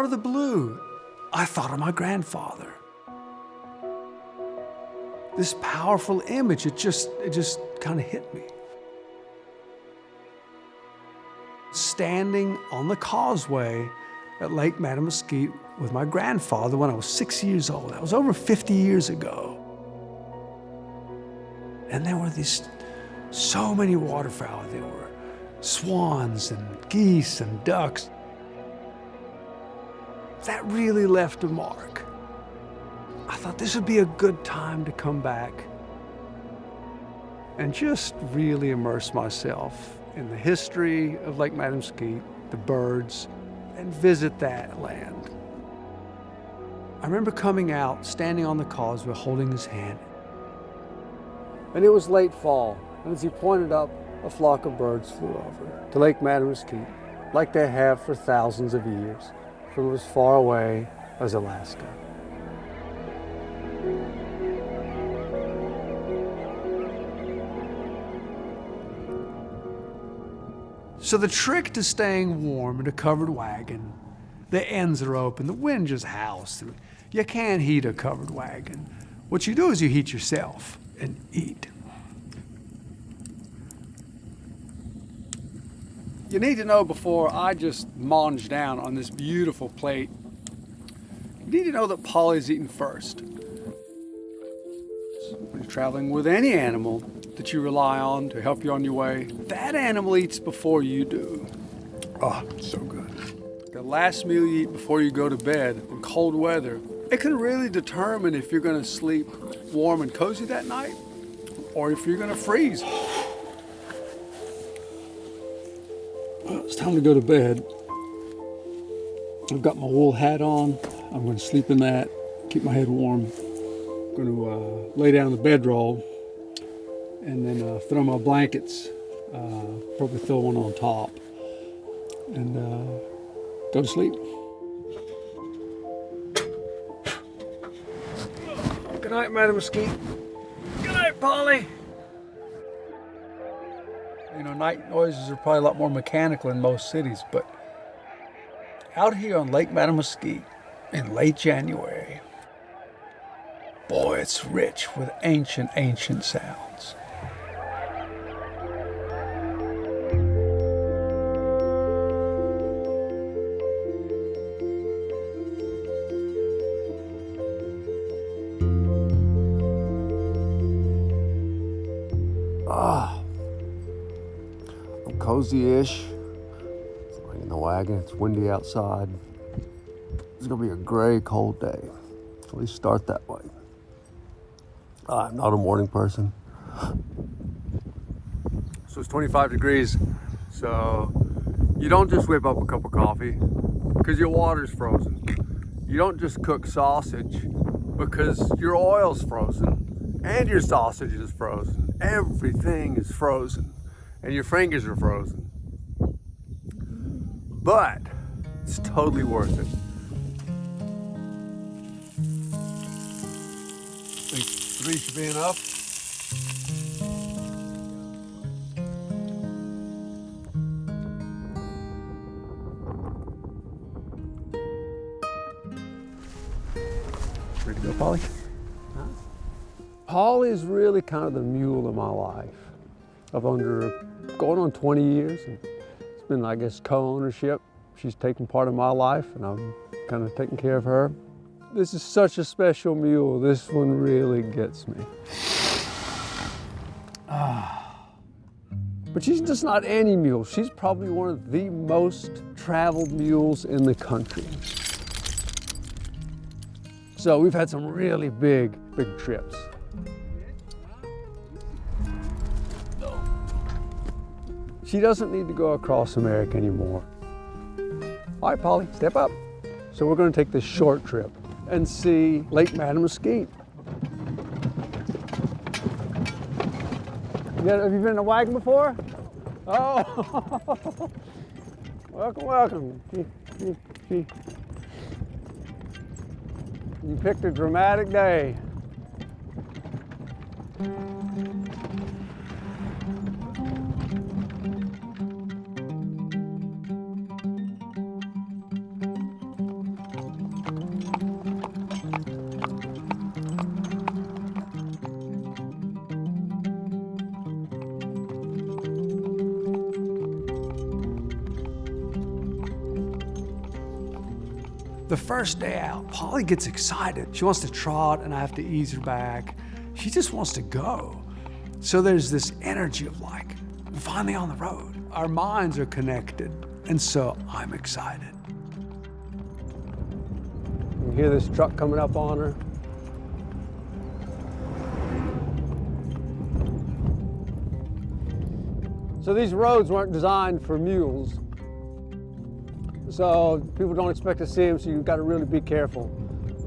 out of the blue, I thought of my grandfather. This powerful image, it just kind of hit me. Standing on the causeway at Lake Mattamuskeet with my grandfather when I was 6 years old. That was over 50 years ago. And there were so many waterfowl. There were swans and geese and ducks. That really left a mark. I thought this would be a good time to come back and just really immerse myself in the history of Lake Mattamuskeet, the birds, and visit that land. I remember coming out, standing on the causeway, holding his hand. And it was late fall, and as he pointed up, a flock of birds flew over to Lake Mattamuskeet, like they have for thousands of years, from as far away as Alaska. So the trick to staying warm in a covered wagon, the ends are open, the wind just howls through. You can't heat a covered wagon. What you do is you heat yourself and eat. You need to know before I just mange down on this beautiful plate, you need to know that Polly's eating first. When you're traveling with any animal that you rely on to help you on your way, that animal eats before you do. Oh, so good. The last meal you eat before you go to bed in cold weather, it can really determine if you're going to sleep warm and cozy that night or if you're going to freeze. Well, it's time to go to bed. I've got my wool hat on. I'm going to sleep in that, keep my head warm. I'm going to lay down the bedroll and then throw my blankets, probably throw one on top, and go to sleep. Good night, Mattamuskeet. Good night, Polly. You know, night noises are probably a lot more mechanical in most cities, but out here on Lake Mattamuskeet in late January, boy, it's rich with ancient, ancient sounds. I'm cozy-ish. Lying in the wagon, it's windy outside. It's gonna be a gray, cold day. At least start that way. I'm not a morning person. So it's 25 degrees. So you don't just whip up a cup of coffee because your water's frozen. You don't just cook sausage because your oil's frozen and your sausage is frozen. Everything is frozen and your fingers are frozen. But it's totally worth it. I think 3 should be enough. Ready to go, Polly? Huh? Polly is really kind of the mule of my life. I've owned her going on 20 years, and it's been, I guess, co-ownership. She's taken part of my life, and I'm kind of taking care of her. This is such a special mule. This one really gets me. But she's just not any mule. She's probably one of the most traveled mules in the country. So we've had some really big trips. She doesn't need to go across America anymore. All right, Polly, step up. So we're going to take this short trip and see Lake Mattamuskeet. Have you been in a wagon before? Oh, welcome, welcome. You picked a dramatic day. The first day out, Polly gets excited. She wants to trot and I have to ease her back. She just wants to go. So there's this energy of like, we're finally on the road. Our minds are connected, and so I'm excited. You hear this truck coming up on her. So these roads weren't designed for mules. So people don't expect to see them, so you've got to really be careful.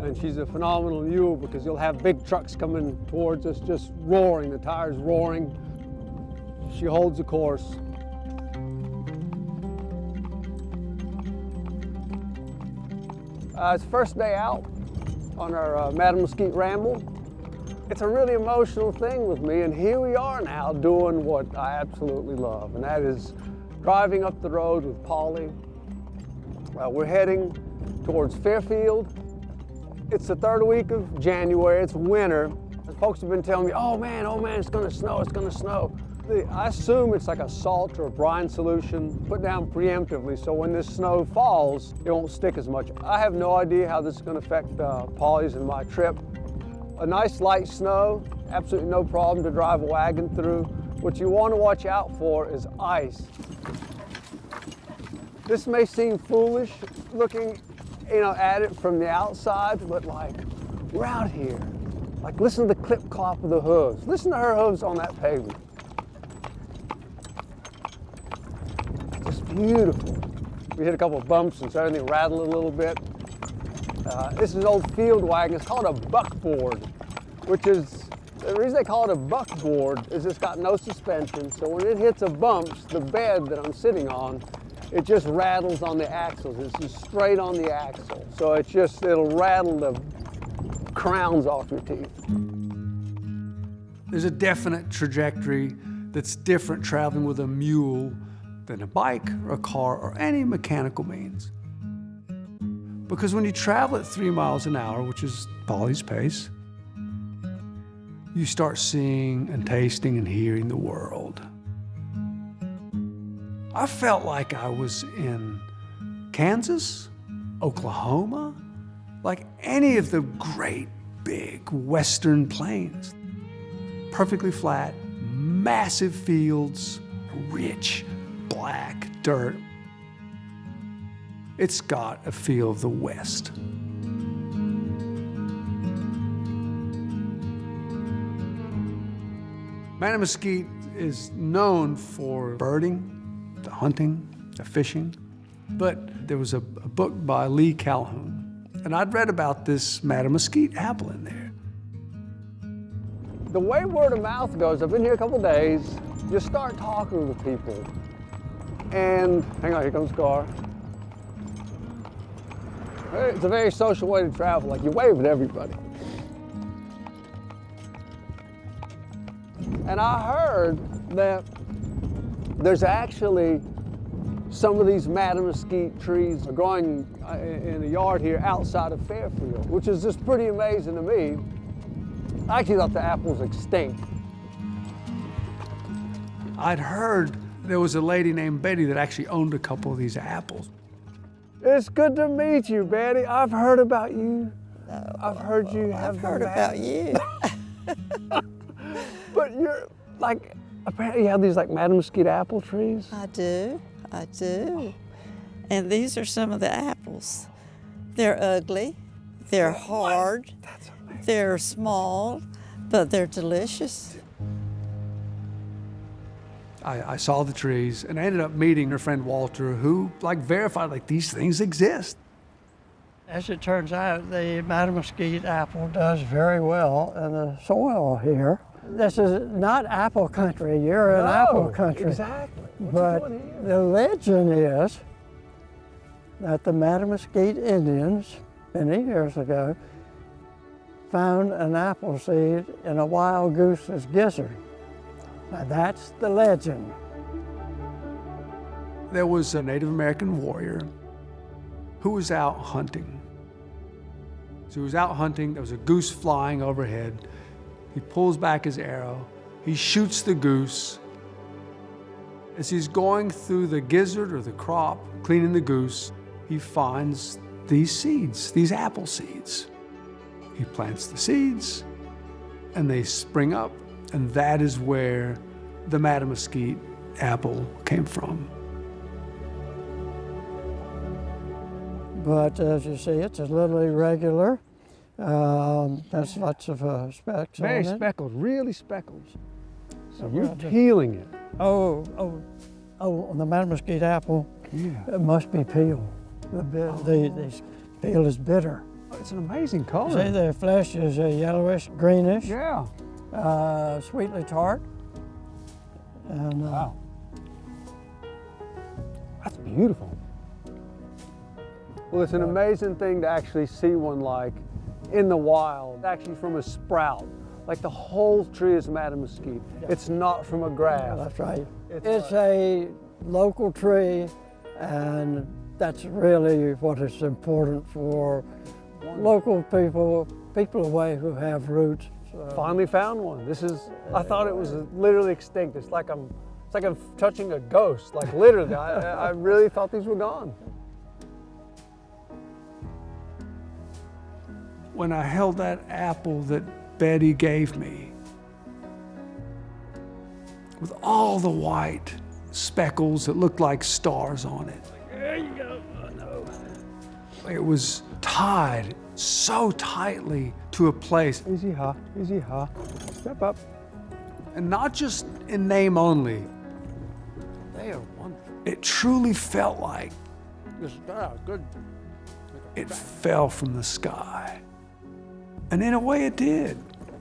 And she's a phenomenal mule because you'll have big trucks coming towards us, just roaring, the tires roaring. She holds the course. It's first day out on our Mattamuskeet ramble. It's a really emotional thing with me, and here we are now doing what I absolutely love, and that is driving up the road with Polly. We're heading towards Fairfield. It's the third week of January, it's winter. Folks have been telling me, oh man, it's gonna snow, it's gonna snow. I assume it's like a salt or a brine solution put down preemptively, so when this snow falls, it won't stick as much. I have no idea how this is gonna affect Polly's and my trip. A nice light snow, absolutely no problem to drive a wagon through. What you wanna watch out for is ice. This may seem foolish looking, at it from the outside, but like, we're out here. Like, listen to the clip clop of the hooves. Listen to her hooves on that pavement. Just beautiful. We hit a couple of bumps and so everything rattled a little bit. This is an old field wagon. It's called a buckboard, which is, the reason they call it a buckboard is it's got no suspension. So when it hits a bump, the bed that I'm sitting on, it just rattles on the axles. It's just straight on the axle. So it'll rattle the crowns off your teeth. There's a definite trajectory that's different traveling with a mule than a bike or a car or any mechanical means. Because when you travel at 3 miles an hour, which is Polly's pace, you start seeing and tasting and hearing the world. I felt like I was in Kansas, Oklahoma, like any of the great big western plains. Perfectly flat, massive fields, rich, black dirt. It's got a feel of the West. Mattamuskeet is known for birding, the hunting, the fishing, but there was a book by Lee Calhoun, and I'd read about this Mattamuskeet apple in there. The way word of mouth goes, I've been here a couple days, you start talking to people, and hang on, here comes the car. It's a very social way to travel, like you wave at everybody. And I heard that there's actually some of these Mattamuskeet trees are growing in a yard here outside of Fairfield, which is just pretty amazing to me. I actually thought the apple was extinct. I'd heard there was a lady named Betty that actually owned a couple of these apples. It's good to meet you, Betty. I've heard about you. I've heard you have I've heard about you. But you're like, apparently you have these like Mattamuskeet apple trees. I do. And these are some of the apples. They're ugly, they're hard, they're small, but they're delicious. I saw the trees and I ended up meeting her friend Walter, who verified these things exist. As it turns out, the Mattamuskeet apple does very well in the soil here. This is not apple country, you're in apple country. Exactly. But the legend is that the Mattamuskeet Indians, many years ago, found an apple seed in a wild goose's gizzard. Now that's the legend. There was a Native American warrior who was out hunting. So he was out hunting, there was a goose flying overhead. He pulls back his arrow, he shoots the goose. As he's going through the gizzard or the crop, cleaning the goose, he finds these seeds, these apple seeds. He plants the seeds, and they spring up, and that is where the Mattamuskeet apple came from. But as you see, it's a little irregular. There's lots of specks on it. Very speckled, really speckled. So you're Well, peeling it. Oh, on the Mattamuskeet apple, Yeah. it must be peel. The peel is bitter. It's an amazing color. See, the flesh is yellowish, greenish, Yeah. sweetly tart. And, Wow. That's beautiful. Well, it's an amazing thing to actually see one like in the wild, actually from a sprout. Like the whole tree is Mattamuskeet. Yeah. It's not from a graft. That's right. It's It's a local tree, and that's really what is important for local people away who have roots. Finally found one. This is, I thought it was literally extinct. It's like I'm touching a ghost, like literally. I really thought these were gone. When I held that apple that Betty gave me, with all the white speckles that looked like stars on it. There you go. Oh, no. It was tied so tightly to a place. Easy, ha, easy, ha. Step up. And not just in name only. They are wonderful. It truly felt like it fell from the sky. And in a way it did.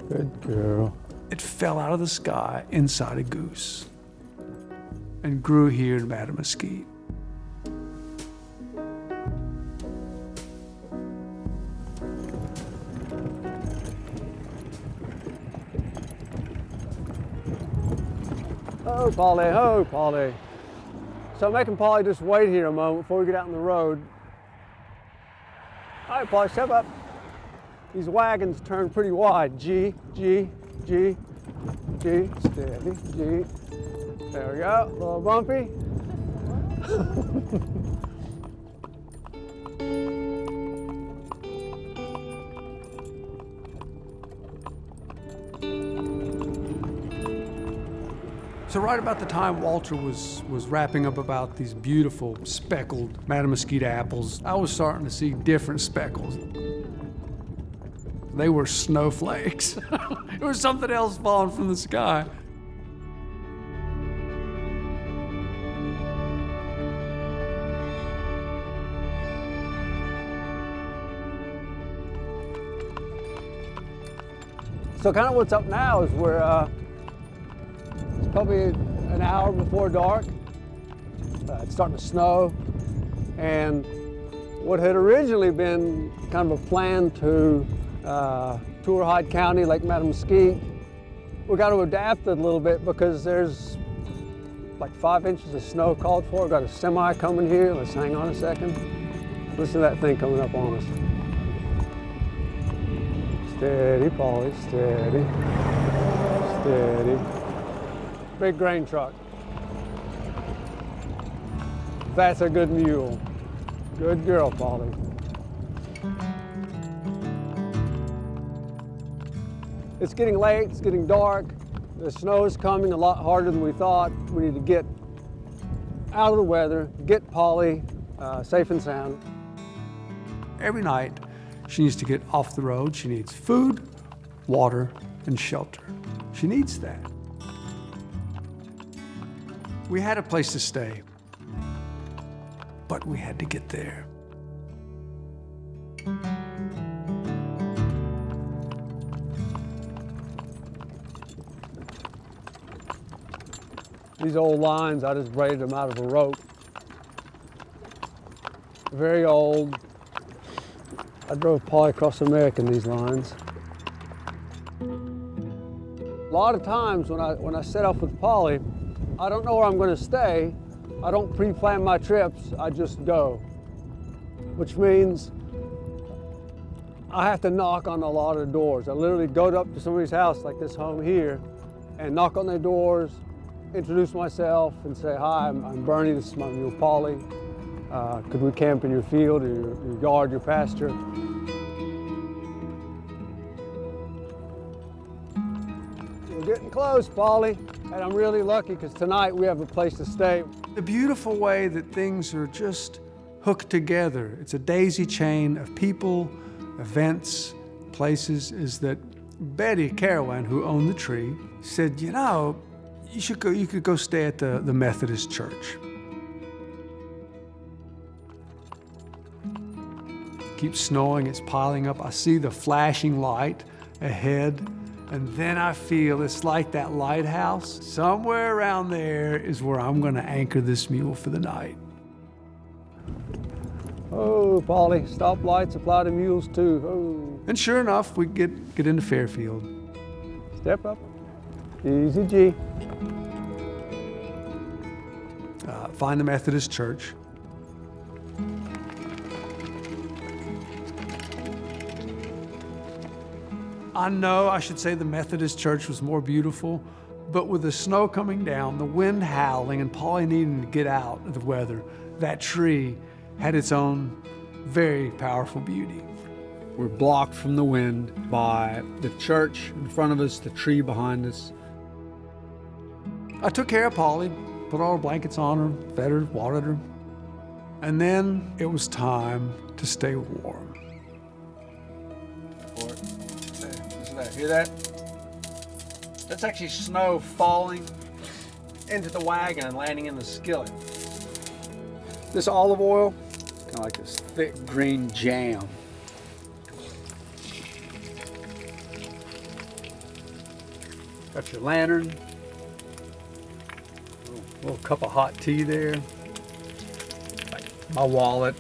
Good girl. It fell out of the sky inside a goose and grew here in Mattamuskeet. Oh, Polly, oh, Polly. So I'm making Polly just wait here a moment before we get out on the road. All right, Polly, step up. These wagons turn pretty wide. G, G, G, G, steady, G. There we go, a little bumpy. So right about the time Walter was wrapping up about these beautiful speckled Mattamuskeet apples, I was starting to see different speckles. They were snowflakes. It was something else falling from the sky. So kind of what's up now is we're it's probably an hour before dark. It's starting to snow, and what had originally been kind of a plan to tour Hyde County, Lake Mattamuskeet, we got to adapt it a little bit because there's like 5 inches of snow called for. We've got a semi coming here. Let's hang on a second. Listen to that thing coming up on us. Steady, Polly, steady, steady. Big grain truck. That's a good mule. Good girl, Polly. It's getting late, it's getting dark. The snow is coming a lot harder than we thought. We need to get out of the weather, get Polly safe and sound. Every night, she needs to get off the road. She needs food, water, and shelter. She needs that. We had a place to stay, but we had to get there. These old lines, I just braided them out of a rope. Very old. I drove Polly across America in these lines. A lot of times when I set off with Polly, I don't know where I'm going to stay. I don't pre-plan my trips, I just go. Which means I have to knock on a lot of doors. I literally go up to somebody's house, like this home here, and knock on their doors, introduce myself and say, hi, I'm Bernie, this is my mule Polly. Could we camp in your field or your yard, your pasture? We're getting close, Paulie. And I'm really lucky because tonight we have a place to stay. The beautiful way that things are just hooked together, it's a daisy chain of people, events, places, is that Betty Carawan, who owned the tree, said, you know, you could go stay at the Methodist church. Keeps snowing, it's piling up. I see the flashing light ahead, and then I feel it's like that lighthouse. Somewhere around there is where I'm gonna anchor this mule for the night. Oh, Paulie, stoplights apply to mules too. Oh. And sure enough, we get into Fairfield. Step up. Easy G. Find the Methodist church. I know I should say the Methodist church was more beautiful, but with the snow coming down, the wind howling, and Paulie needing to get out of the weather, that tree had its own very powerful beauty. We're blocked from the wind by the church in front of us, the tree behind us. I took care of Paulie, put all her blankets on her, fed her, watered her. And then it was time to stay warm. Hear that? That's actually snow falling into the wagon and landing in the skillet. This olive oil, kind of like this thick green jam. Got your lantern, a little cup of hot tea there, my wallet,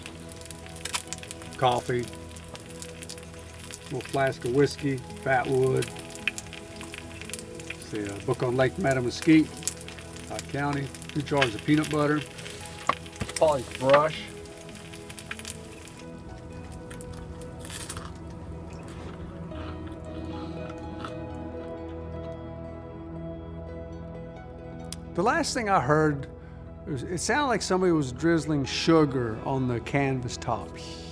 coffee, little flask of whiskey, fat wood. See a book on Lake Mattamuskeet, Hyde County, 2 jars of peanut butter, Paulie's brush. The last thing I heard, it sounded like somebody was drizzling sugar on the canvas tops.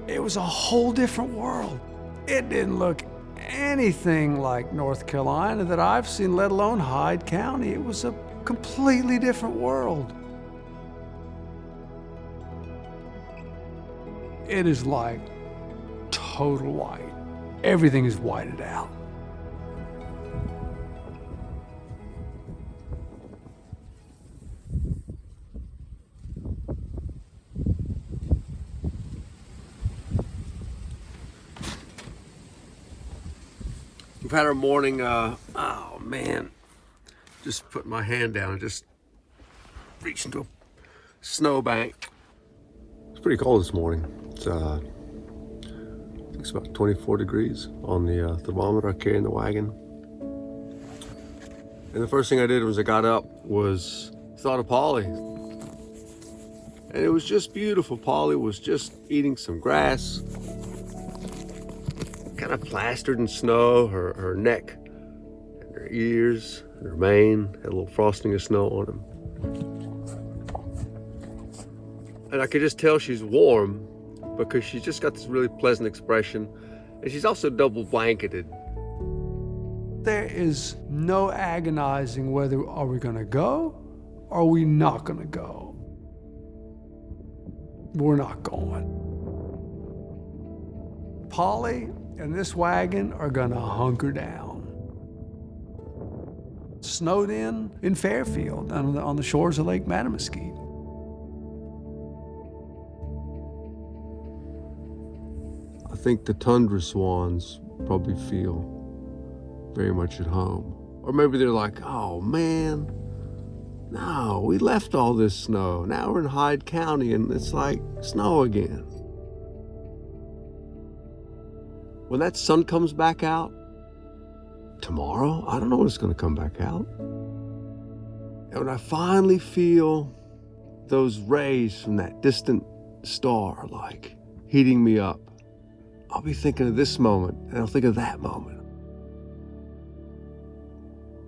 It was a whole different world. It didn't look anything like North Carolina that I've seen, let alone Hyde County. It was a completely different world. It is like total white. Everything is whited out. We've had our morning, oh man, just put my hand down and just reached into a snowbank. It's pretty cold this morning. It's, I think it's about 24 degrees on the thermometer I carry in the wagon. And the first thing I did was I got up was thought of Paulie. And it was just beautiful. Paulie was just eating some grass, kind of plastered in snow, her neck and her ears and her mane had a little frosting of snow on them. And I could just tell she's warm because she's just got this really pleasant expression, and she's also double blanketed. There is no agonizing whether are we gonna go or are we not gonna go. We're not going. Paulie and this wagon are gonna hunker down. snowed in Fairfield on the shores of Lake Mattamuskeet. I think the tundra swans probably feel very much at home. Or maybe they're like, oh man, no, we left all this snow. Now we're in Hyde County and it's like snow again. When that sun comes back out tomorrow, I don't know when it's going to come back out. And when I finally feel those rays from that distant star like heating me up, I'll be thinking of this moment and I'll think of that moment.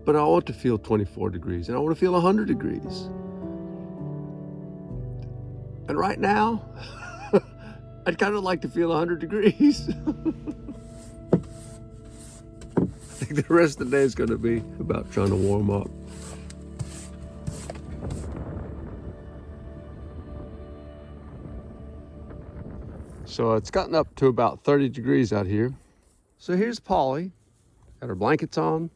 But I want to feel 24 degrees and I want to feel 100 degrees. And right now, I'd kind of like to feel 100 degrees. I think the rest of the day is going to be about trying to warm up. So it's gotten up to about 30 degrees out here. So here's Polly, got her blankets on,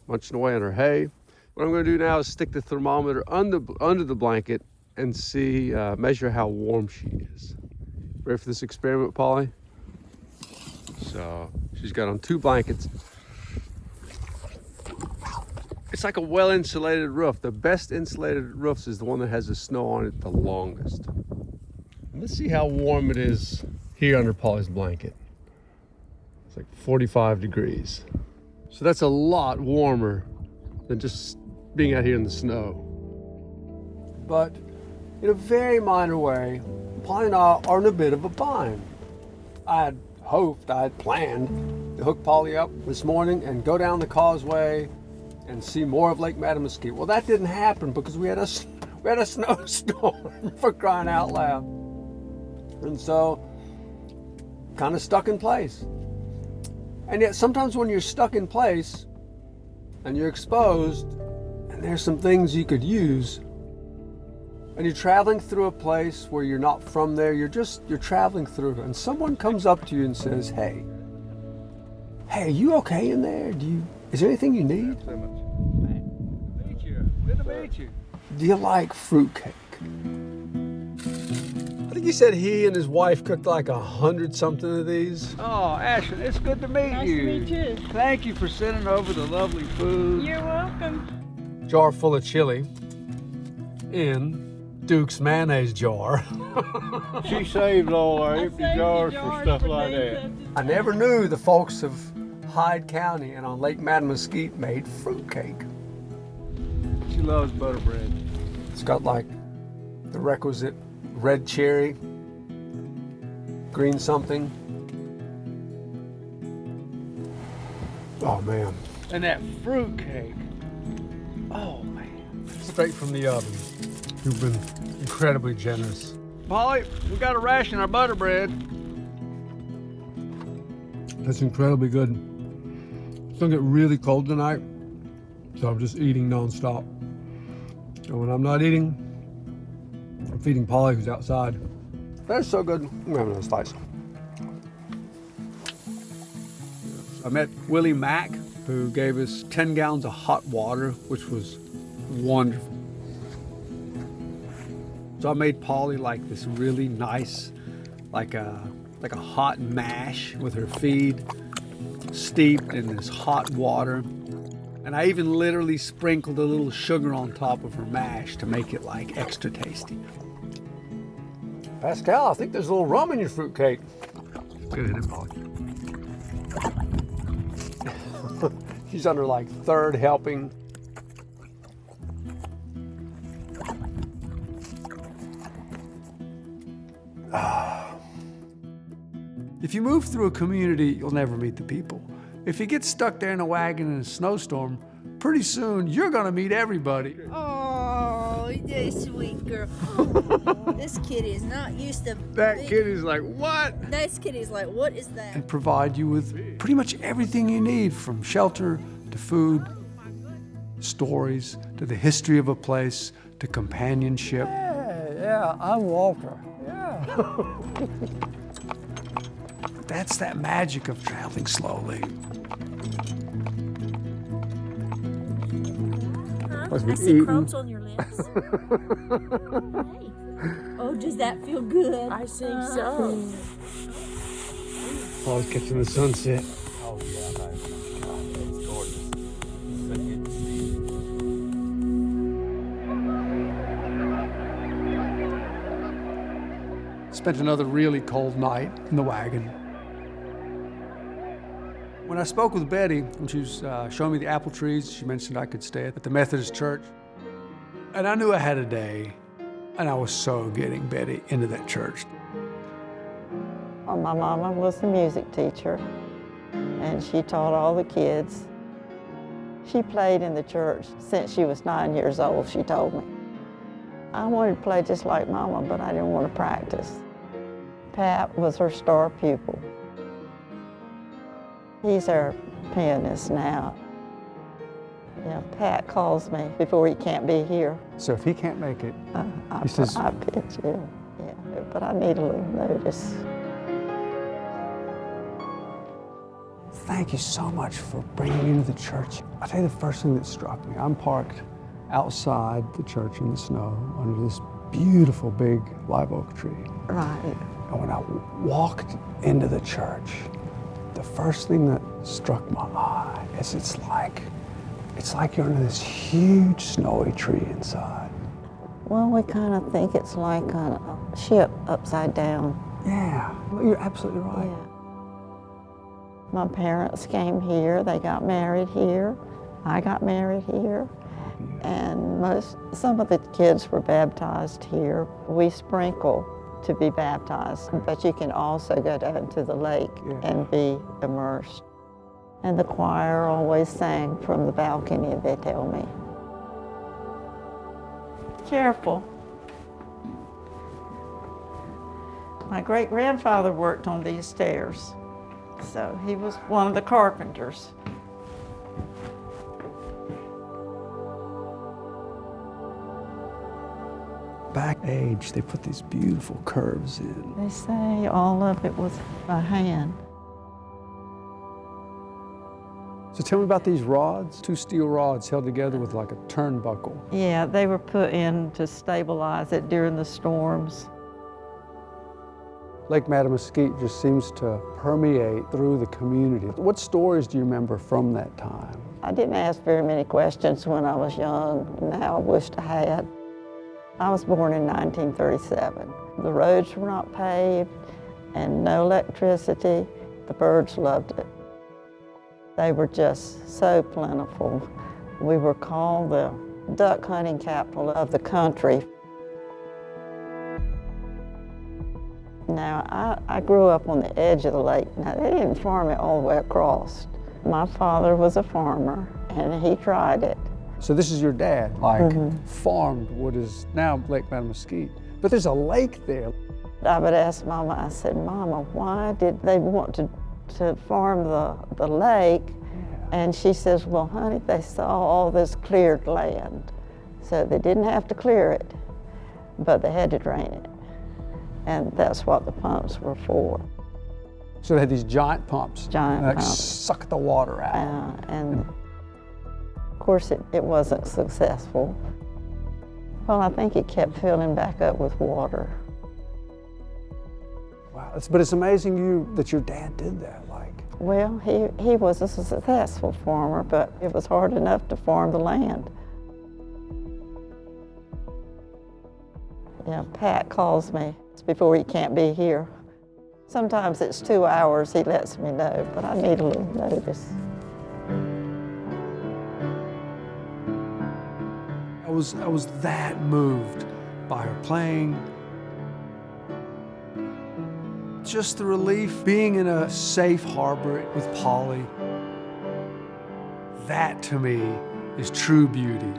munching away on her hay. What I'm going to do now is stick the thermometer under the blanket and see, measure how warm she is. Ready for this experiment, Polly? So she's got on 2 blankets. It's like a well-insulated roof. The best insulated roofs is the one that has the snow on it the longest. Let's see how warm it is here under Polly's blanket. It's like 45 degrees. So that's a lot warmer than just being out here in the snow. But in a very minor way, Polly and I are in a bit of a bind. I had hoped, I had planned to hook Polly up this morning and go down the causeway and see more of Lake Mattamuskeet. Well, that didn't happen because we had a snowstorm, for crying out loud. And so, kind of stuck in place. And yet sometimes when you're stuck in place and you're exposed and there's some things you could use and you're traveling through a place where you're not from there, you're traveling through and someone comes up to you and says, hey, are you okay in there? Is there anything you need? So much. Hey, good to meet you. Good to meet you. Do you like fruitcake? I think he said he and his wife cooked like 100-something of these. Oh, Ashton, it's good to meet Nice you. to meet you. Thank you for sending over the lovely food. You're welcome. Jar full of chili in Duke's mayonnaise jar. She saved all our I empty saved the jars for stuff like things that. I never knew the folks of Hyde County and on Lake Mattamuskeet made fruitcake. She loves butter bread. It's got like the requisite red cherry, green something. Oh man. And that fruitcake. Oh man. Straight from the oven. You've been incredibly generous. Polly, we got to ration our butter bread. That's incredibly good. It's gonna get really cold tonight, so I'm just eating nonstop. And when I'm not eating, I'm feeding Polly, who's outside. That's so good. I'm having a slice. I met Willie Mack, who gave us 10 gallons of hot water, which was wonderful. So I made Polly like this really nice, like a hot mash with her feed, steeped in this hot water. And I even literally sprinkled a little sugar on top of her mash to make it like extra tasty. Pascal, I think there's a little rum in your fruitcake. Good, isn't it, Polly? She's on her like 3rd helping. If you move through a community, you'll never meet the people. If you get stuck there in a wagon in a snowstorm, pretty soon you're gonna meet everybody. Oh, you're a sweet girl. This kitty is not used to. That kitty's like, what? This kitty's like, what is that? And provide you with pretty much everything you need, from shelter to food, stories, to the history of a place, to companionship. Yeah, I'm Walter. Yeah. That's that magic of traveling slowly. Must I be see eating. crumbs on your lips. Hey. Oh, does that feel good? I think so. Always catching the sunset. Oh yeah, God, it's gorgeous. So good to see. Spent another really cold night in the wagon. When I spoke with Betty, when she was showing me the apple trees, she mentioned I could stay at the Methodist church. And I knew I had a day, and I was so getting Betty into that church. Well, my mama was a music teacher, and she taught all the kids. She played in the church since she was 9 years old, she told me. I wanted to play just like Mama, but I didn't want to practice. Pat was her star pupil. He's our pianist now. Yeah, Pat calls me before he can't be here. So if he can't make it, I he says, pitch, yeah, but I need a little notice. thank you so much for bringing me to the church. I'll tell you the first thing that struck me. I'm parked outside the church in the snow under this beautiful big live oak tree. Right. And when I walked into the church, the first thing that struck my eye is it's like you're under this huge snowy tree inside. Well, we kind of think it's like a ship upside down. Yeah, you're absolutely right. Yeah. My parents came here, they got married here, I got married here, and some of the kids were baptized here. We sprinkle to be baptized, but you can also go down to the lake and be immersed. And the choir always sang from the balcony, they tell me. Careful. My great-grandfather worked on these stairs, so he was one of the carpenters. Back age, they put these beautiful curves in. They say all of it was by hand. So tell me about these rods, 2 steel rods held together with like a turnbuckle. Yeah, they were put in to stabilize it during the storms. Lake Mattamuskeet just seems to permeate through the community. What stories do you remember from that time? I didn't ask very many questions when I was young. Now I wished I had. I was born in 1937. The roads were not paved and no electricity. The birds loved it. They were just so plentiful. We were called the duck hunting capital of the country. Now, I grew up on the edge of the lake. Now, they didn't farm it all the way across. My father was a farmer, and he tried it. So this is your dad, farmed what is now Lake Mattamuskeet. But there's a lake there. I would ask Mama, I said, Mama, why did they want to farm the lake? And she says, well, honey, they saw all this cleared land. So they didn't have to clear it, but they had to drain it. And that's what the pumps were for. So they had these giant pumps. Giant that pumps. Suck the water out. And of course, it wasn't successful. Well, I think it kept filling back up with water. Wow, but it's amazing that your dad did that. Well, he was a successful farmer, but it was hard enough to farm the land. Yeah, Pat calls me before he can't be here. Sometimes it's 2 hours, he lets me know, but I need a little notice. I was that moved by her playing. Just the relief, being in a safe harbor with Polly. That to me is true beauty.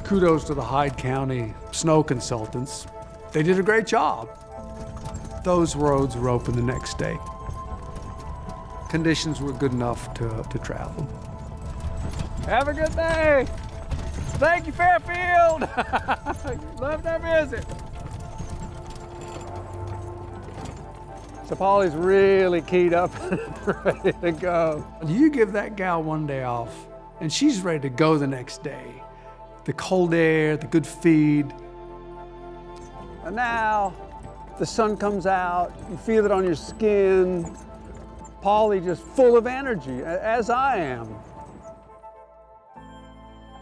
Kudos to the Hyde County snow consultants. They did a great job. Those roads were open the next day. Conditions were good enough to travel. Have a good day. Thank you, Fairfield. Love that visit. So Polly's really keyed up and ready to go. You give that gal one day off, and she's ready to go the next day. The cold air, the good feed. And now the sun comes out, you feel it on your skin. Polly just full of energy, as I am.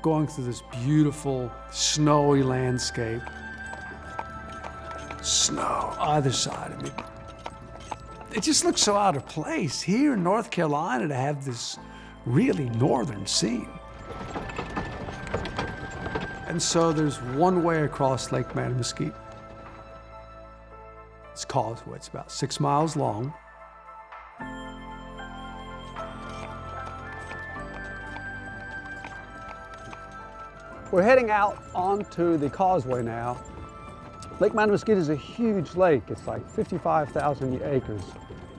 Going through this beautiful, snowy landscape. Snow either side of me. It just looks so out of place here in North Carolina to have this really northern scene. And so there's one way across Lake Mattamuskeet. It's causeway. It's about 6 miles long. We're heading out onto the causeway now. Lake Mattamuskeet is a huge lake. It's like 55,000 acres.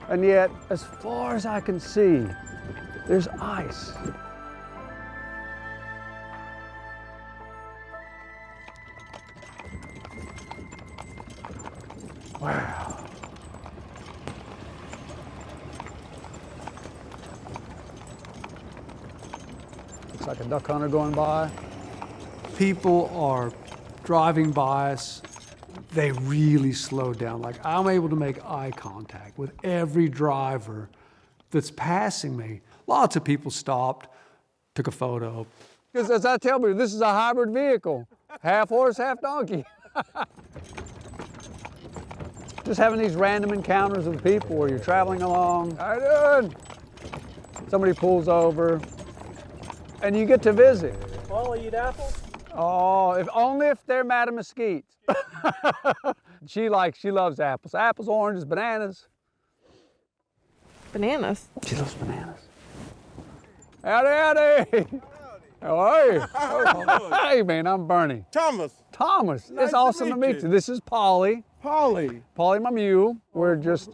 And yet, as far as I can see, there's ice. Wow. Looks like a duck hunter going by. People are driving by us. They really slow down. Like, I'm able to make eye contact with every driver that's passing me. Lots of people stopped, took a photo. Because as I tell you, this is a hybrid vehicle. Half horse, half donkey. Just having these random encounters with people where you're traveling along. How you doing? Somebody pulls over, and you get to visit. Polly eat apples? Oh, only if they're Mattamuskeet. She loves apples. Apples, oranges, bananas. Bananas? She loves bananas. Howdy, howdy. How are you? Oh, hey, man, I'm Bernie. Thomas. Thomas, Nice it's to awesome to meet meet you. you. This is Polly. Polly. Polly, my mule. We're just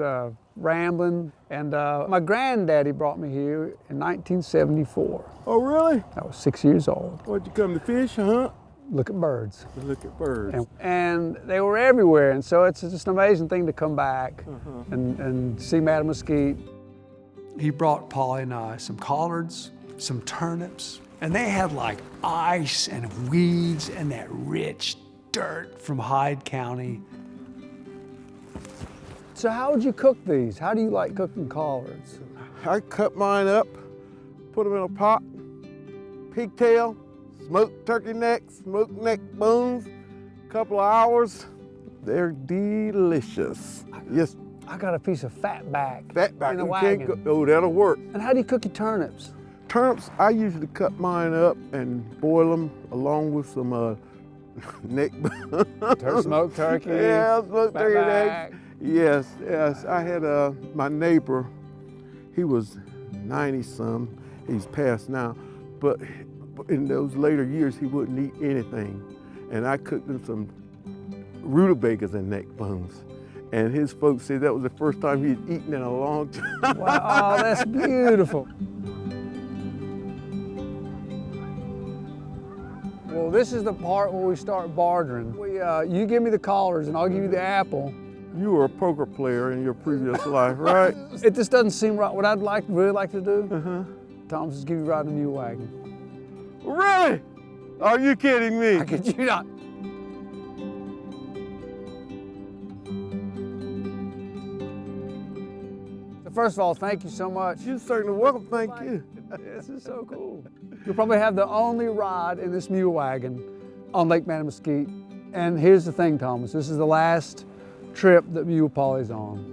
rambling. And my granddaddy brought me here in 1974. Oh, really? I was 6 years old. What'd you come to fish, huh? Look at birds. Look at birds. And they were everywhere. And so it's just an amazing thing to come back and see Mattamuskeet. He brought Polly and I some collards, some turnips, and they had like ice and weeds and that rich dirt from Hyde County. So how would you cook these? How do you like cooking collards? I cut mine up, put them in a pot, pigtail, smoked turkey necks, smoked neck bones, couple of hours. They're delicious. Yes, I got a piece of fat back fat back. in the You wagon. can't go, oh, that'll work. And how do you cook your turnips? Turnips, I usually cut mine up and boil them along with some neck bones. Smoked turkey. Yeah, smoked fat turkey back. necks. Yes, yes. I had my neighbor, he was 90-some, he's passed now, but in those later years, he wouldn't eat anything. And I cooked him some rutabagas and neck bones. And his folks said that was the first time he'd eaten in a long time. Wow, oh, that's beautiful. Well, this is the part where we start bartering. You give me the collards and I'll give you the apple. You were a poker player in your previous life, right? It just doesn't seem right. What I'd really like to do, Thomas, is give you a ride in the mule wagon. Really? Are you kidding me? I kid you not. So first of all, thank you so much. You're certainly welcome, thank you. This is so cool. You'll probably have the only ride in this mule wagon on Lake Mattamuskeet. And here's the thing, Thomas, this is the last trip that Mule Polly's on.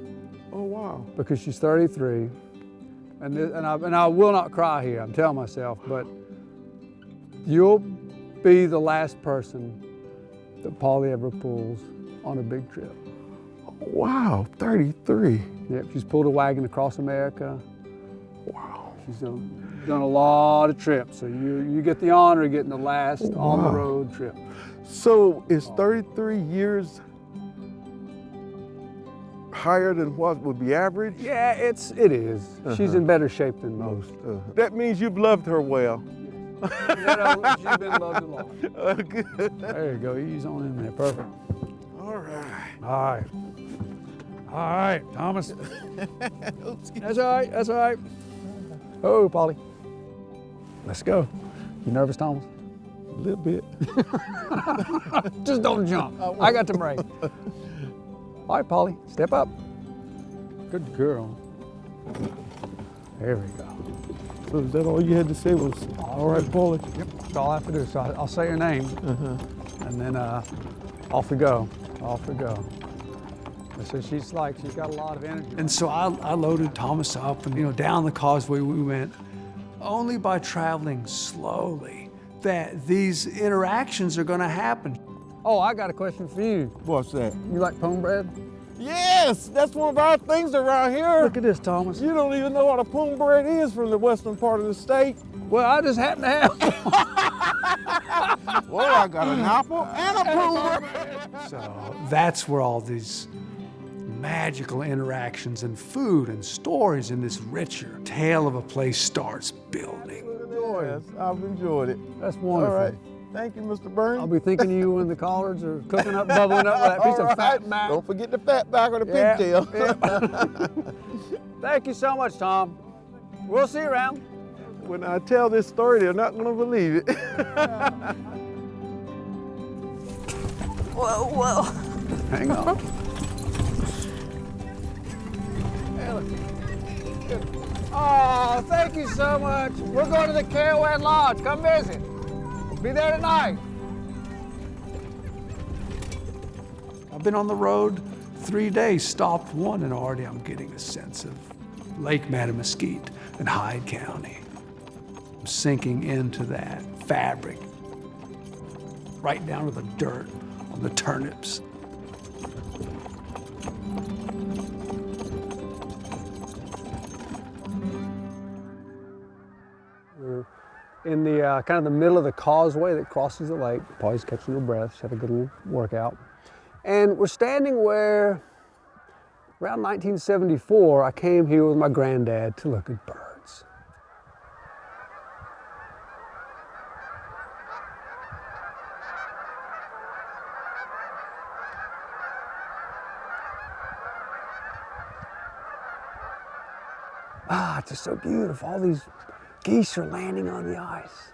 Oh, wow. Because she's 33. And I will not cry here, I'm telling myself, but you'll be the last person that Polly ever pulls on a big trip. Wow, 33. Yep, she's pulled a wagon across America. Wow. She's done done a lot of trips, so you get the honor of getting the last on-the-road trip. So is 33 years higher than what would be average? Yeah, it is. She's in better shape than most. That means you've loved her well. She's been loved a lot. Good. There you go, ease on in there, perfect. All right. All right. All right, Thomas. That's all right, that's all right. Oh, Polly. Let's go. You nervous, Thomas? A little bit. Just don't jump. I got the brake. All right, Polly, step up. Good girl. There we go. So is that all you had to say was, all right, Paulie? Yep, that's all I have to do. So I'll say your name, and then off we go. Off we go. So she's got a lot of energy. And so I loaded Thomas up, and down the causeway we went. Only by traveling slowly that these interactions are going to happen. Oh, I got a question for you. What's that? You like pone bread? Yes, that's one of our things around here. Look at this, Thomas. You don't even know what a pone bread is from the western part of the state. Well, I just happen to have one. Well, I got an apple and a pone bread. So that's where all these magical interactions and food and stories in this richer tale of a place starts building. Yes, I've enjoyed it. That's wonderful. All right. Thank you, Mr. Bernie. I'll be thinking of you when the collards are cooking up, bubbling up with that piece of fat back. Don't forget the fat back or the pigtail. Thank you so much, Tom. We'll see you around. When I tell this story, they're not going to believe it. Whoa, whoa. Hang on. Oh, thank you so much. We're going to the Caravan Lodge. Come visit. Be there tonight. I've been on the road 3 days, stopped one, and already I'm getting a sense of Lake Mattamuskeet and Hyde County. I'm sinking into that fabric, right down to the dirt on the turnips. We're in the kind of the middle of the causeway that crosses the lake. Polly's catching her breath. She had a good little workout. And we're standing where, around 1974, I came here with my granddad to look at birds. Ah, it's just so beautiful. All these geese are landing on the ice.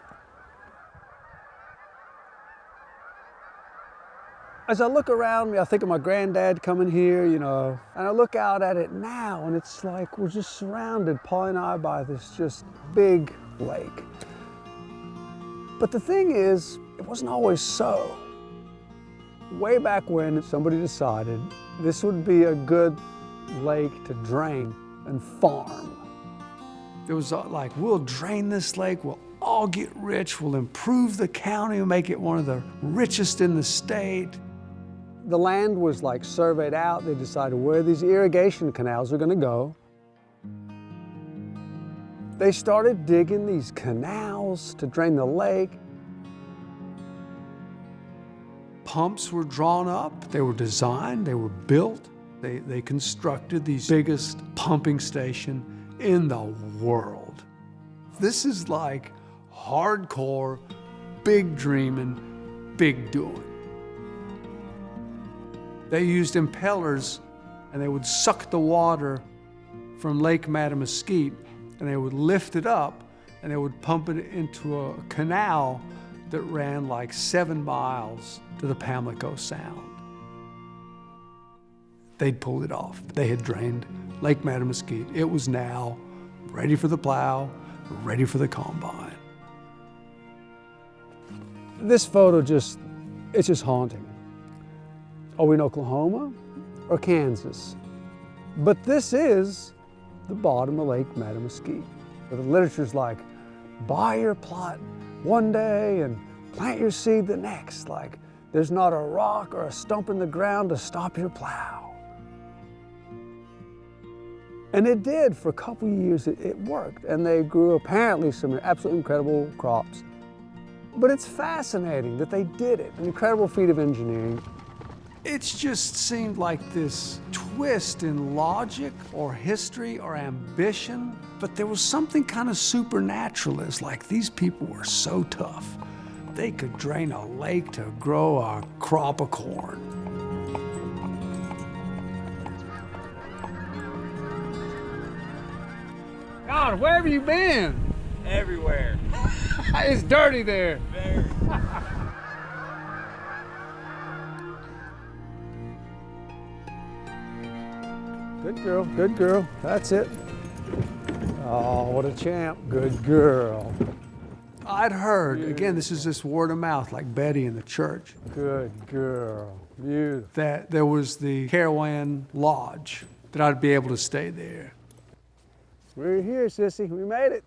As I look around me, I think of my granddad coming here, and I look out at it now, and it's like we're just surrounded, Paul and I, by this just big lake. But the thing is, it wasn't always so. Way back when somebody decided this would be a good lake to drain and farm. It was like, we'll drain this lake, we'll all get rich, we'll improve the county, we'll make it one of the richest in the state. The land was surveyed out. They decided where these irrigation canals are gonna go. They started digging these canals to drain the lake. Pumps were drawn up, they were designed, they were built. They constructed the biggest pumping station in the world. This is like hardcore, big dreaming, big doing. They used impellers and they would suck the water from Lake Mattamuskeet and they would lift it up and they would pump it into a canal that ran 7 miles to the Pamlico Sound. They'd pulled it off. They had drained Lake Mattamuskeet. It was now ready for the plow, ready for the combine. This photo it's just haunting. Are we in Oklahoma or Kansas? But this is the bottom of Lake Mattamuskeet. The literature's like, buy your plot one day and plant your seed the next. There's not a rock or a stump in the ground to stop your plow. And it did. For a couple of years, it worked. And they grew apparently some absolutely incredible crops. But it's fascinating that they did it. An incredible feat of engineering. It just seemed like this twist in logic or history or ambition, but there was something kind of supernatural. It's like these people were so tough. They could drain a lake to grow a crop of corn. God, where have you been? Everywhere. It's dirty there. Very. Good girl, good girl. That's it. Oh, what a champ. Good girl. I'd heard, again, this is this word of mouth, like Betty in the church, Good girl. Beautiful. that there was the Caravan Lodge, that I'd be able to stay there. We're here, sissy. We made it.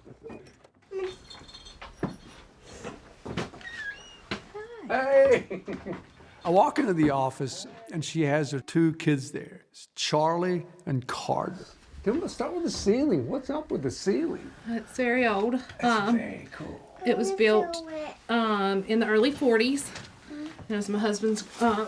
Hey! I walk into the office, and she has her two kids there. It's Charlie and Carter. Let's start with the ceiling. What's up with the ceiling? It's very old. Very cool. It was built in the early 40s. It was my husband's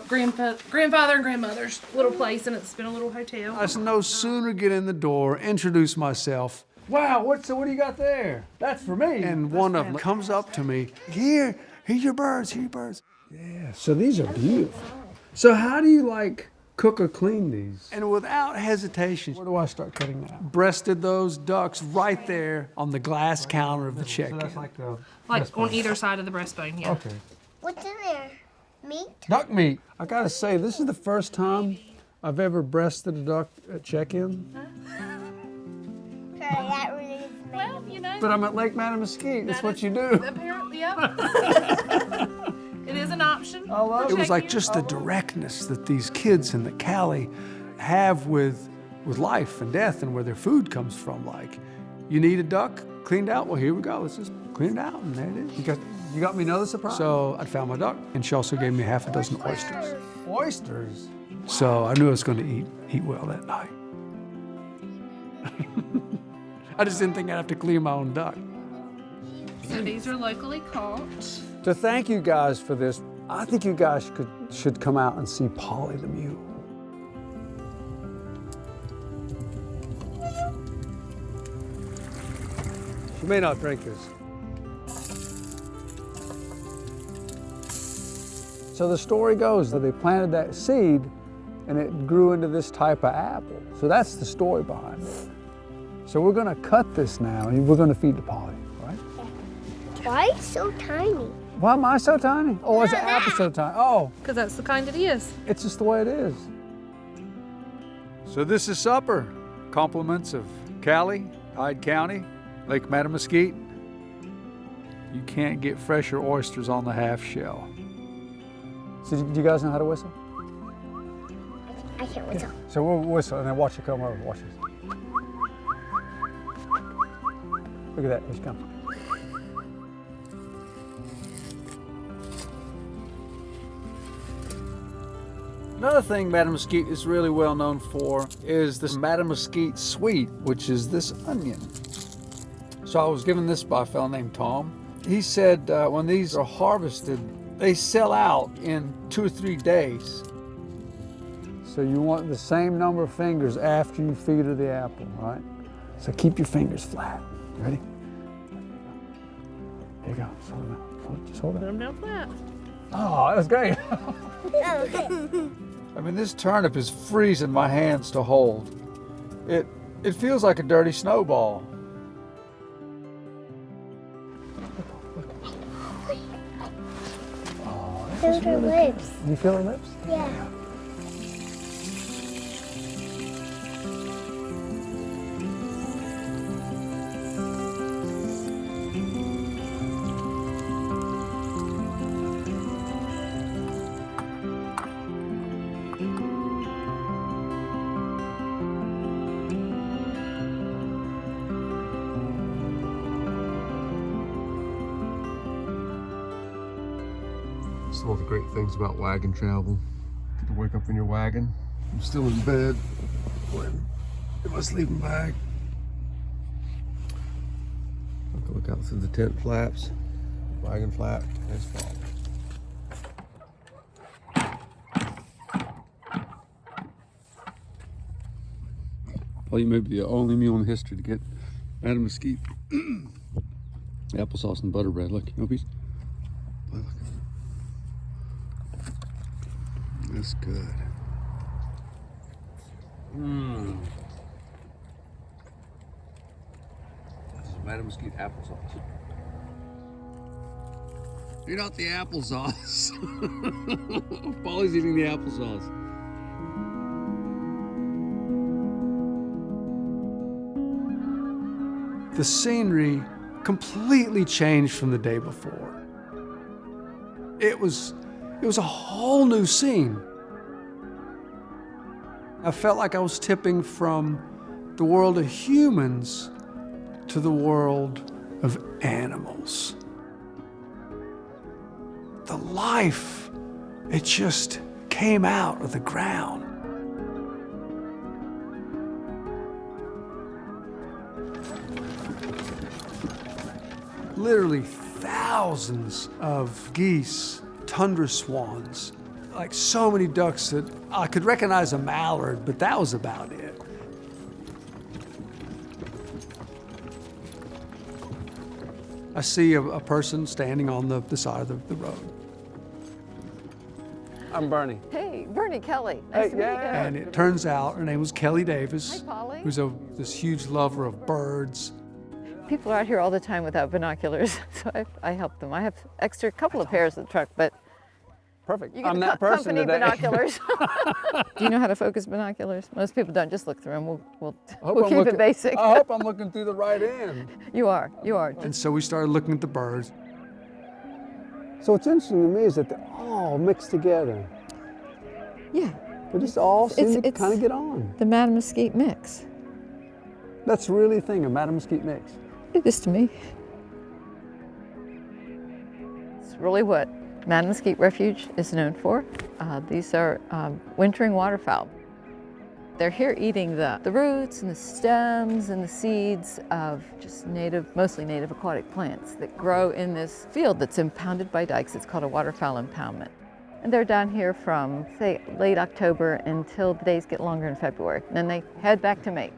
grandfather and grandmother's little place, and it's been a little hotel. I said, no sooner get in the door, introduce myself, Wow, what do you got there? That's for me. and one of them comes up to me, here's your birds, here's your birds. Yeah, so these are beautiful. So how do you cook or clean these? And without hesitation, Where do I start cutting that out? breasted those ducks right there on the glass counter of the check-in. the Like on either side of the breastbone, yeah. okay. What's in there? Meat? Duck meat. I gotta say, this is the first time I've ever breasted a duck at check-in. Sorry, that really is Well, you know, But I'm at Lake Mattamuskeet. That's what you do. apparently, yeah. It is an option. I love It was like Check-in. just the directness that these kids in the Cali have with life and death and where their food comes from. Like, you need a duck cleaned out? Well, here we go. Let's just clean it out, and there it is. You got me another surprise. So I found my duck, and she also gave me half a dozen oysters. Oysters. So I knew I was going to eat well that night. I just didn't think I'd have to clean my own duck. So these are locally caught. To thank you guys for this, I think you guys should come out and see Polly the mule. She may not drink this. So the story goes that they planted that seed and it grew into this type of apple. So that's the story behind it. So we're gonna cut this now and we're gonna feed to Polly, right? Why so tiny? Why am I so tiny? Oh, is the apple so tiny? Oh, Because that's the kind it is. it's just the way it is. So this is supper. Compliments of Cali, Hyde County, Lake Mattamuskeet. You can't get fresher oysters on the half shell. So do you guys know how to whistle? I can't whistle. So we'll whistle and then watch her come over. Watch this. Look at that, here she comes. Another thing Mattamuskeet is really well known for is this Mattamuskeet sweet, which is this onion. So I was given this by a fellow named Tom. He said when these are harvested, they sell out in 2 or 3 days. So you want the same number of fingers after you feed her the apple, right? So keep your fingers flat. Ready? Here you go. Just hold it out. Just hold it Put out. them down flat. Oh, that was great. I mean, this turnip is freezing my hands to hold. It feels like a dirty snowball. Those are lips. You feel her lips? Yeah. It's one of the great things about wagon travel. Get to wake up in your wagon. I'm still in bed when in my sleeping bag. I can look out through the tent flaps, wagon flap, and it's fall. Probably maybe the only mule in history to get Mattamuskeet applesauce and butter bread. Look, no piece. Look. That's good. Mmm. This is Mattamuskeet applesauce. You're not the applesauce. Polly's eating the applesauce. The scenery completely changed from the day before. It was a whole new scene. I felt like I was tipping from the world of humans to the world of animals. The life, it just came out of the ground. Literally thousands of geese, tundra swans, like so many ducks that I could recognize a mallard, but that was about it. I see a person standing on the side of the road. I'm Bernie. Hey, Bernie, Kelly. Nice to meet you. And it turns out her name was Kelly Davis, Hi, Polly. who's this huge lover of birds. People are out here all the time without binoculars, so I help them. I have extra couple of pairs in the truck, but Perfect. you get I'm the that person company today. binoculars. Do you know how to focus binoculars? Most people don't. Just look through them. We'll I'm keep it basic. I hope I'm looking through the right end. You are. And so we started looking at the birds. So what's interesting to me is that they're all mixed together. Yeah. They just all seem to it's kind of get on. the Mattamuskeet mix. That's really a thing, a Mattamuskeet mix. It is to me. It's really what Mattamuskeet Refuge is known for. These are wintering waterfowl. They're here eating the roots and the stems and the seeds of just mostly native aquatic plants that grow in this field that's impounded by dikes. It's called a waterfowl impoundment. And they're down here from, say, late October until the days get longer in February. And then they head back to mate.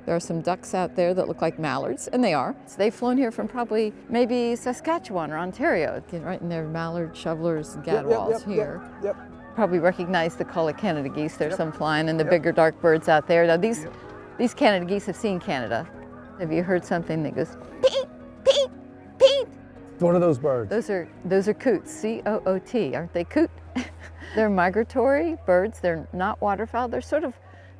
There are some ducks out there that look like mallards, and they are. So they've flown here from probably maybe Saskatchewan or Ontario, right in their mallard shovelers and gadwalls here. Yep. Probably recognize the call of Canada geese. There's some flying, and the bigger dark birds out there. Now these Canada geese have seen Canada. Have you heard something that goes peet, peet, peet? What are those birds? Those are coots, C-O-O-T. Aren't they coot? They're migratory birds. They're not waterfowl. They're sort of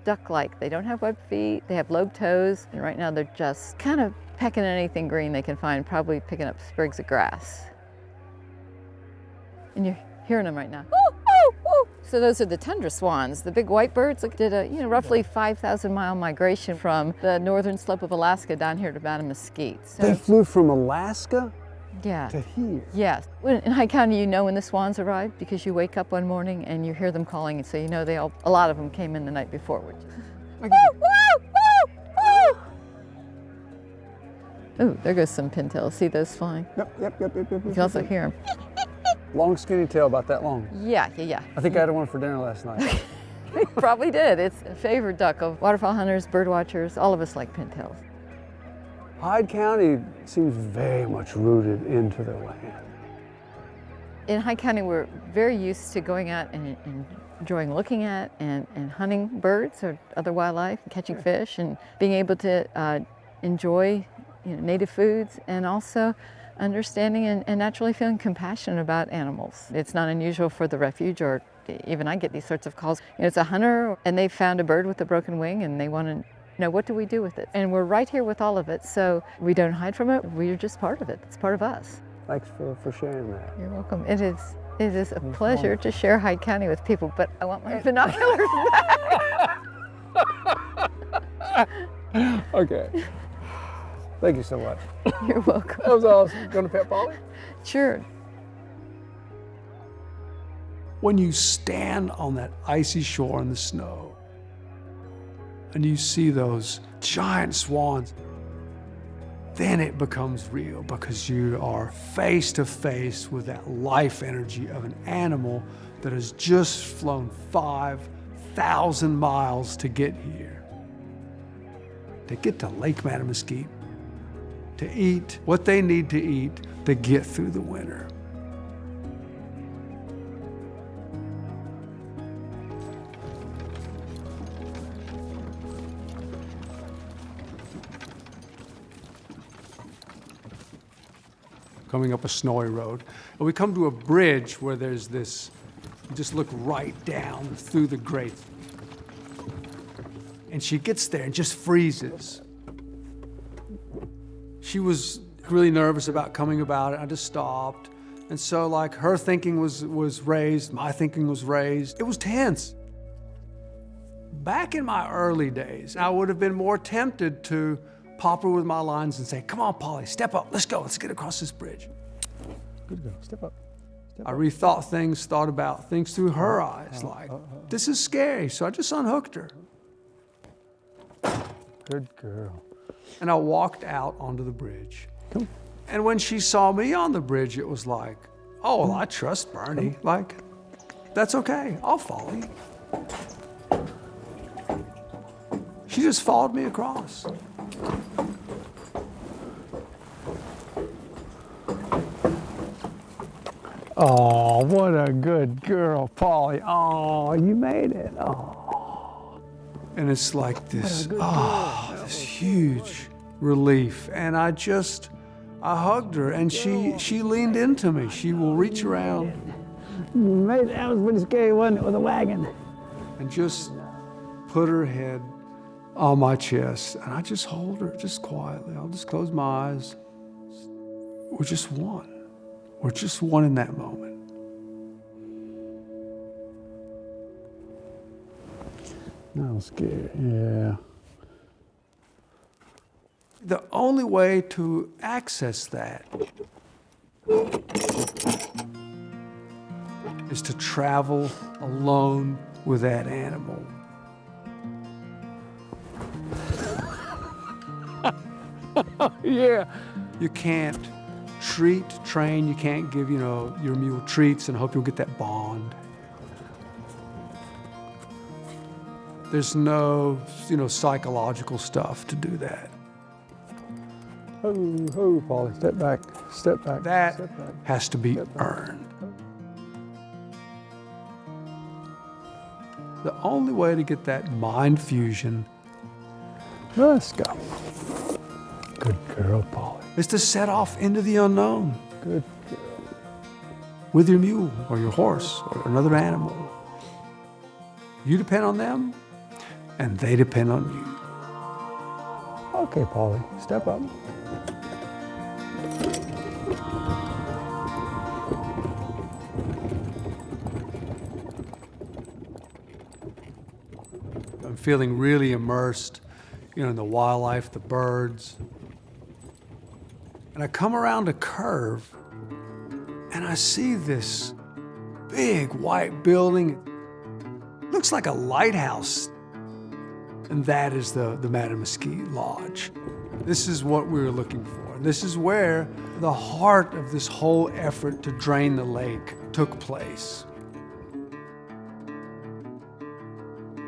duck-like. They don't have webbed feet. They have lobed toes. And right now they're just kind of pecking at anything green they can find, probably picking up sprigs of grass. And you're hearing them right now. Woo, woo, woo. So those are the tundra swans. The big white birds did a roughly 5,000-mile migration from the northern slope of Alaska down here to Mattamuskeet. So, They flew from Alaska yeah. to here. Yes. In Hyde County, you know when the swans arrived because you wake up one morning and you hear them calling, and so you know a lot of them came in the night before. Woo, woo, woo, woo. Ooh, there goes some pintails. See those flying? Yep. You can also hear them. Long skinny tail, about that long. Yeah. I think I had one for dinner last night. You probably did. It's a favorite duck of waterfowl hunters, bird watchers. All of us like pintails. Hyde County seems very much rooted into their land. In Hyde County, we're very used to going out and enjoying looking at and hunting birds or other wildlife, and catching fish, and being able to enjoy native foods, and also understanding and naturally feeling compassionate about animals. It's not unusual for the refuge, or even I get these sorts of calls. It's a hunter and they found a bird with a broken wing and they want to know, what do we do with it? And we're right here with all of it, so we don't hide from it. We're just part of it. It's part of us. Thanks for sharing that. You're welcome. It is a pleasure to share Hyde County with people, but I want my binoculars back. Okay. Thank you so much. You're welcome. That was awesome. Going to pet Polly? Sure. When you stand on that icy shore in the snow, and you see those giant swans, then it becomes real because you are face to face with that life energy of an animal that has just flown 5,000 miles to get here, to get to Lake Mattamuskeet, to eat what they need to eat to get through the winter. Coming up a snowy road, and we come to a bridge where there's this, you just look right down through the grate. And she gets there and just freezes. She was really nervous about coming about it. I just stopped. And so like her thinking was raised, my thinking was raised. It was tense. Back in my early days, I would have been more tempted to pop her with my lines and say, come on, Polly, step up, let's go, let's get across this bridge. Good girl, step up. I rethought things, thought about things through her eyes, like, this is scary, so I just unhooked her. Good girl. And I walked out onto the bridge. And when she saw me on the bridge, it was like, oh, well, I trust Bernie. Like, that's okay, I'll follow you. She just followed me across. Oh, what a good girl, Polly. Oh, you made it. Oh. And it's like this, this huge relief. And I hugged her, and she leaned into me. She will reach around. You made it. That was pretty scary, wasn't it, with a wagon? And just put her head on my chest, and I just hold her, just quietly. I'll just close my eyes. We're just one. We're just one in that moment. That was scary, yeah. The only way to access that is to travel alone with that animal. Yeah. You can't train, you can't give, your mule treats and hope you'll get that bond. There's no, psychological stuff to do that. Ho, Polly, step back, step back. That step back. has to be earned. The only way to get that mind fusion Let's go. Good girl, Polly. is to set off into the unknown Good girl. with your mule or your horse or another animal. You depend on them, and they depend on you. Okay, Polly, step up. I'm feeling really immersed, in the wildlife, the birds. And I come around a curve, and I see this big white building. It looks like a lighthouse. And that is the Mattamuskeet Lodge. This is what we were looking for. This is where the heart of this whole effort to drain the lake took place.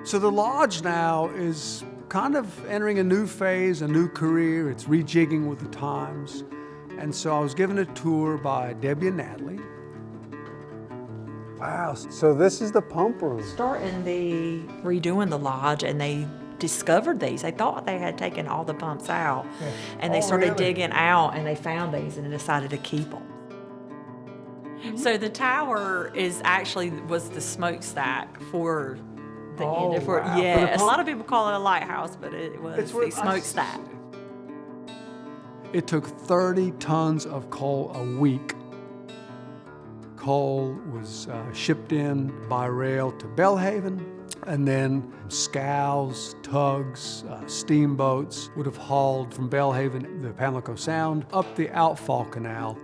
So the lodge now is kind of entering a new phase, a new career. It's rejigging with the times. And so I was given a tour by Debbie and Natalie. Wow, so this is the pump room. Starting redoing the lodge, and they discovered these. They thought they had taken all the pumps out, and they started digging out, and they found these, and they decided to keep them. So the tower was the smokestack for the end of it. Yeah, a lot of people call it a lighthouse, but it was the smokestack. It took 30 tons of coal a week. Coal was shipped in by rail to Belhaven, and then scows, tugs, steamboats would have hauled from Belhaven, the Pamlico Sound, up the outfall canal,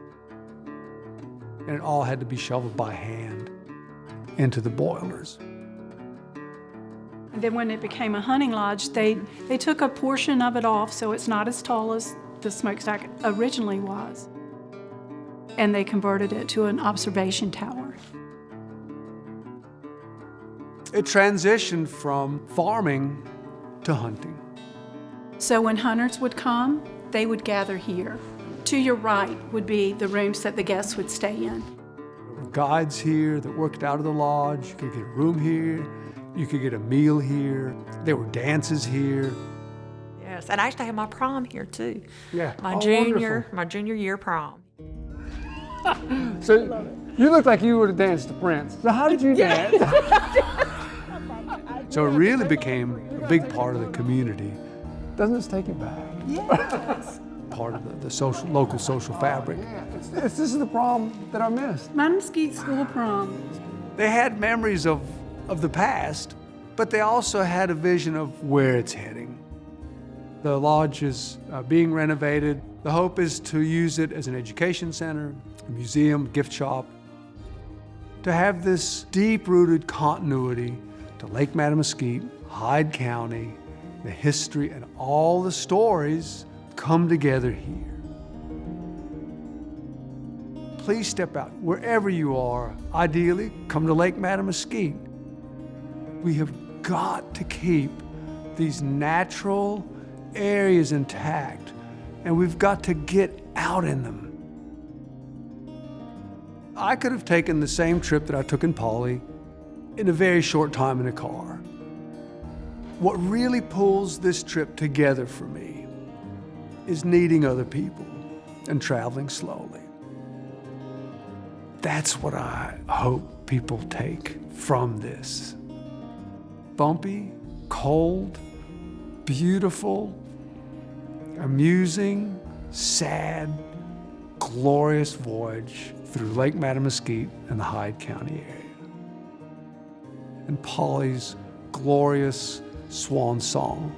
and it all had to be shoveled by hand into the boilers. And then when it became a hunting lodge, they took a portion of it off so it's not as tall as the smokestack originally was. And they converted it to an observation tower. It transitioned from farming to hunting. So when hunters would come, they would gather here. To your right would be the rooms that the guests would stay in. There were guides here that worked out of the lodge. You could get a room here. You could get a meal here. There were dances here. Yes, and I actually had my prom here too. Yeah. My Oh, junior year prom. So you look like you would have danced the Prince. So how did you dance? So it really became a big part of the community. Doesn't this take you back? Yes. Part of the local social fabric. This is the prom that I missed. Mattamuskeet School Prom. They had memories of the past, but they also had a vision of where it's heading. The lodge is being renovated. The hope is to use it as an education center, a museum, gift shop, to have this deep-rooted continuity to Lake Mattamuskeet, Hyde County, the history and all the stories come together here. Please step out wherever you are. Ideally, come to Lake Mattamuskeet. We have got to keep these natural areas intact, and we've got to get out in them. I could have taken the same trip that I took in Polly in a very short time in a car. What really pulls this trip together for me is needing other people and traveling slowly. That's what I hope people take from this. Bumpy, cold, beautiful, amusing, sad, glorious voyage through Lake Mattamuskeet and the Hyde County area. And Polly's glorious swan song